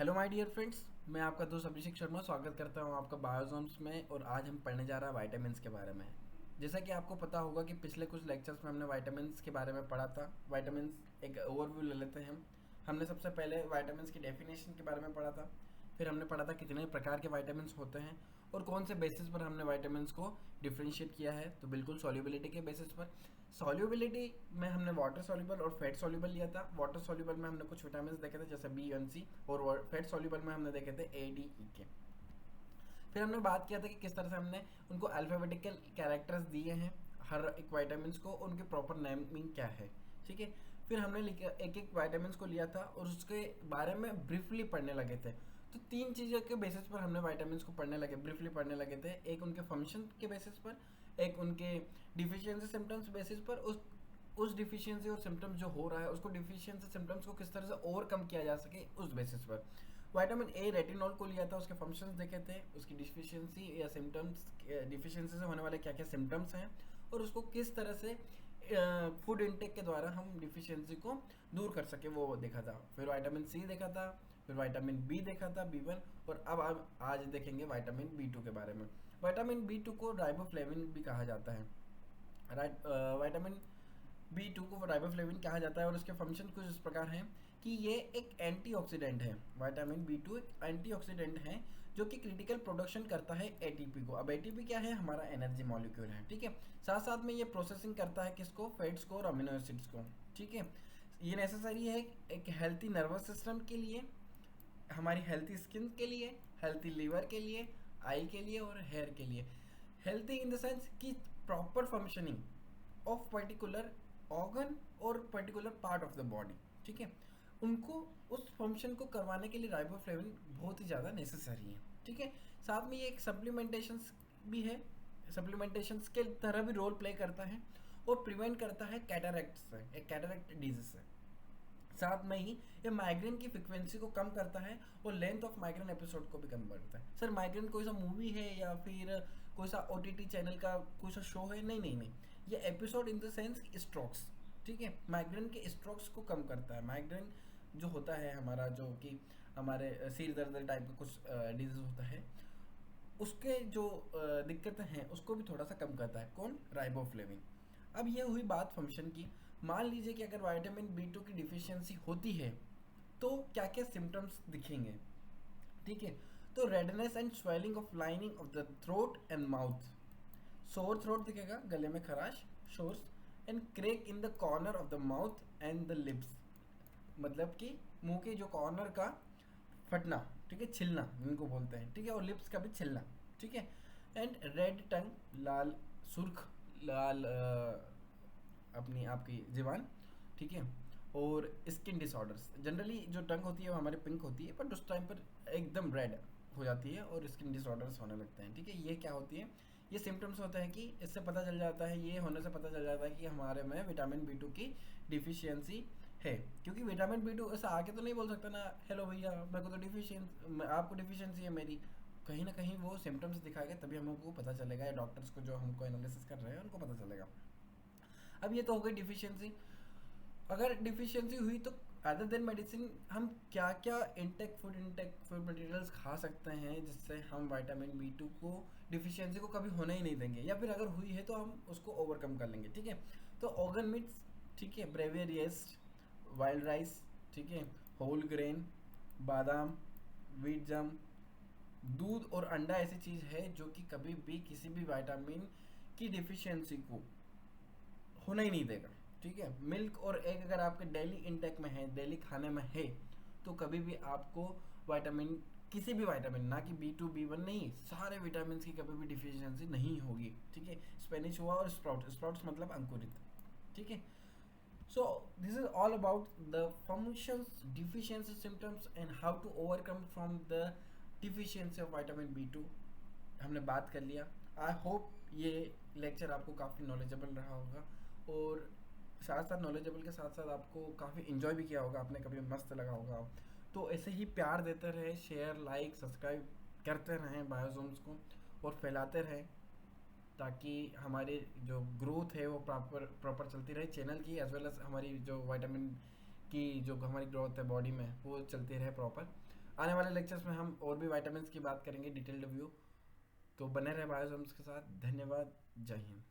Hello my dear friends, मैं आपका दोस्त अभिषेक शर्मा स्वागत करता हूं आपका बायोजोम्स में। और आज हम पढ़ने जा रहे हैं वाइटामिन्स के बारे में। जैसा कि आपको पता होगा कि पिछले कुछ लेक्चर्स में हमने वाइटामिन्स के बारे में पढ़ा था। वाइटामिन्स एक ओवरव्यू ले लेते हैं हमने सबसे पहले वाइटामिन्स की डेफिनेशन के बारे में पढ़ा था। फिर हमने पढ़ा था कितने प्रकार के वाइटामिन्स होते हैं और कौन से बेसिस पर हमने वाइटामिन्स को डिफ्रेंशिएट किया है। तो बिल्कुल सॉल्युबिलिटी के बेसिस पर। सॉल्युबिलिटी में हमने वाटर सॉल्युबल और फैट सॉल्युबल लिया था। वाटर सॉल्युबल में हमने कुछ विटामिन देखे थे जैसे बी एन सी, और फैट सॉल्युबल में हमने देखे थे ए डी ई के। फिर हमने बात किया था कि किस तरह से हमने उनको अल्फ़ाबेटिकल कैरेक्टर्स दिए हैं हर एक वाइटामिन को, उनके प्रॉपर नेमिंग क्या है। ठीक है। फिर हमने एक एक वाइटामिन को लिया था और उसके बारे में ब्रीफली पढ़ने लगे थे। तो तीन चीज़ों के बेसिस पर हमने वाइटामिन को पढ़ने लगे, ब्रीफली पढ़ने लगे थे। एक उनके फंक्शन के बेसिस पर, एक उनके डिफिशियंसी सिम्टम्स बेसिस पर, उस डिफिशियंसी और सिम्टम्स जो हो रहा है उसको डिफिशियंसी सिम्टम्स को किस तरह से ओवरकम किया जा सके उस बेसिस पर। विटामिन ए रेटिनॉल को लिया था, उसके फंक्शंस देखे थे, उसकी डिफिशियंसी या सिम्टम्स, डिफिशियंसी से होने वाले क्या क्या सिम्टम्स हैं और उसको किस तरह से फूड इनटेक के द्वारा हम डिफिशियंसी को दूर कर सके वो देखा था। फिर विटामिन सी देखा था, फिर विटामिन बी देखा था, बी1। और अब आज देखेंगे विटामिन बी2 के बारे में। विटामिन बी2 को राइबोफ्लेविन भी कहा जाता है। राइट। विटामिन बी2 को राइबोफ्लेविन कहा जाता है और उसके फंक्शन कुछ इस प्रकार हैं कि ये एक एंटीऑक्सीडेंट है। विटामिन बी2 एक एंटीऑक्सीडेंट है जो कि क्रिटिकल प्रोडक्शन करता है एटीपी को। अब एटीपी क्या है? हमारा एनर्जी मॉलिक्यूल है। ठीक है। साथ साथ में ये प्रोसेसिंग करता है किसको? फैट्स को और अमीनो एसिड्स को। ठीक है। ये नेसेसरी है एक हेल्थी नर्वस सिस्टम के लिए, हमारी हेल्थी स्किन के लिए, हेल्थी लीवर के लिए, आई के लिए और हेयर के लिए। हेल्थी इन द सेंस कि proper functioning of particular organ और particular part of the body. ठीक है। उनको उस फंक्शन को करवाने के लिए राइबोफ्लेविन बहुत ही ज़्यादा नेसेसरी है। ठीक है। साथ में ये एक सप्लीमेंटेशन भी है, सप्लीमेंटेशन के तरह भी रोल प्ले करता है और प्रिवेंट करता है कैटरैक्ट से, एक कैटरैक्ट डिजीज से। साथ में ही ये माइग्रेन की फ्रिक्वेंसी को कम करता है और लेंथ ऑफ माइग्रेन एपिसोड को भी कम करता है। सर माइग्रेन कोई सा मूवी है या फिर कोई सा ओटीटी चैनल का कोई सा शो है? नहीं नहीं नहीं, ये episode in the sense strokes. ठीक है। माइग्रेन के स्ट्रोक्स को कम करता है। माइग्रेन जो होता है हमारा, जो कि हमारे सिर दर्द टाइप का कुछ डिजीज होता है, उसके जो दिक्कतें हैं उसको भी थोड़ा सा कम करता है। कौन? राइबोफ्लेविन। अब ये हुई बात फंक्शन की। मान लीजिए कि अगर विटामिन बी2 की डिफिशियंसी होती है तो क्या क्या सिम्टम्स दिखेंगे। ठीक है। तो redness and swelling of lining of the throat and mouth, sore throat दिखेगा, गले में खराश, shores, and crack in the corner of the mouth and the lips, मतलब कि मुंह के जो कॉर्नर का फटना। ठीक है। छिलना इनको बोलते हैं। ठीक है। और लिप्स का भी छिलना। ठीक है। एंड रेड टंग, लाल सुर्ख, लाल अपनी आपकी जीवान। ठीक है। और स्किन डिसऑर्डर्स, जनरली जो टंग होती है वो हमारे पिंक होती है बट उस टाइम पर एकदम रेड हो जाती है और स्किन डिसऑर्डर्स होने लगते हैं। ठीक है। ये क्या होती है? ये सिम्टम्स होते हैं कि इससे पता चल जाता है, ये होने से पता चल जाता है कि हमारे में विटामिन बी2 की डिफिशियंसी है। क्योंकि विटामिन बी2 ऐसा आके तो नहीं बोल सकता ना, हेलो भैया मेरे को तो डिफिशियंसी, आपको डिफिशियंसी है मेरी। कहीं ना कहीं वो सिम्टम्स दिखाएगा तभी हमको पता चलेगा, या डॉक्टर्स को जो हमको एनालिसिस कर रहे हैं उनको पता चलेगा। अब ये तो हो गई डिफिशियंसी। अगर डिफिशियंसी हुई तो अदर देन मेडिसिन हम क्या क्या फूड मटेरियल्स खा सकते हैं जिससे हम विटामिन बी2 को डिफिशियंसी को कभी होने ही नहीं देंगे, या फिर अगर हुई है तो हम उसको ओवरकम कर लेंगे। ठीक है। तो ऑर्गन मीट्स, ठीक है, ब्रेवियर येस्ट, वाइल्ड राइस, ठीक है, होल ग्रेन, बादाम, व्हीट जम, दूध और अंडा ऐसी चीज़ है जो कि कभी भी किसी भी विटामिन की डिफिशियंसी को होना ही नहीं देगा। ठीक है। मिल्क और एग अगर आपके डेली इंटेक में है, डेली खाने में है, तो कभी भी आपको विटामिन, किसी भी विटामिन, ना कि बी2 बी1 नहीं, सारे विटामिन की कभी भी डिफिशियंसी नहीं होगी। ठीक है। स्पेनिश हुआ और स्प्राउट्स मतलब अंकुरित। ठीक है। So this is all about the functions, deficiency symptoms and how to overcome from the deficiency of vitamin B two हमने बात कर लिया। आई होप ये लेक्चर आपको काफ़ी नॉलेजेबल रहा होगा और साथ साथ नॉलेजेबल के साथ साथ आपको काफ़ी इन्जॉय भी किया होगा, आपने कभी मस्त लगा होगा। तो ऐसे ही प्यार देते रहे, शेयर लाइक सब्सक्राइब करते रहें बायोजोम्स को और फैलाते रहें ताकि हमारे जो ग्रोथ है वो प्रॉपर प्रॉपर चलती रहे चैनल की, एज वेल एज हमारी जो विटामिन की जो हमारी ग्रोथ है बॉडी में वो चलती रहे प्रॉपर। आने वाले लेक्चर्स में हम और भी वाइटामिन की बात करेंगे, डिटेल रिव्यू। तो बने रहे बायोजम्स के साथ। धन्यवाद। जय हिंद।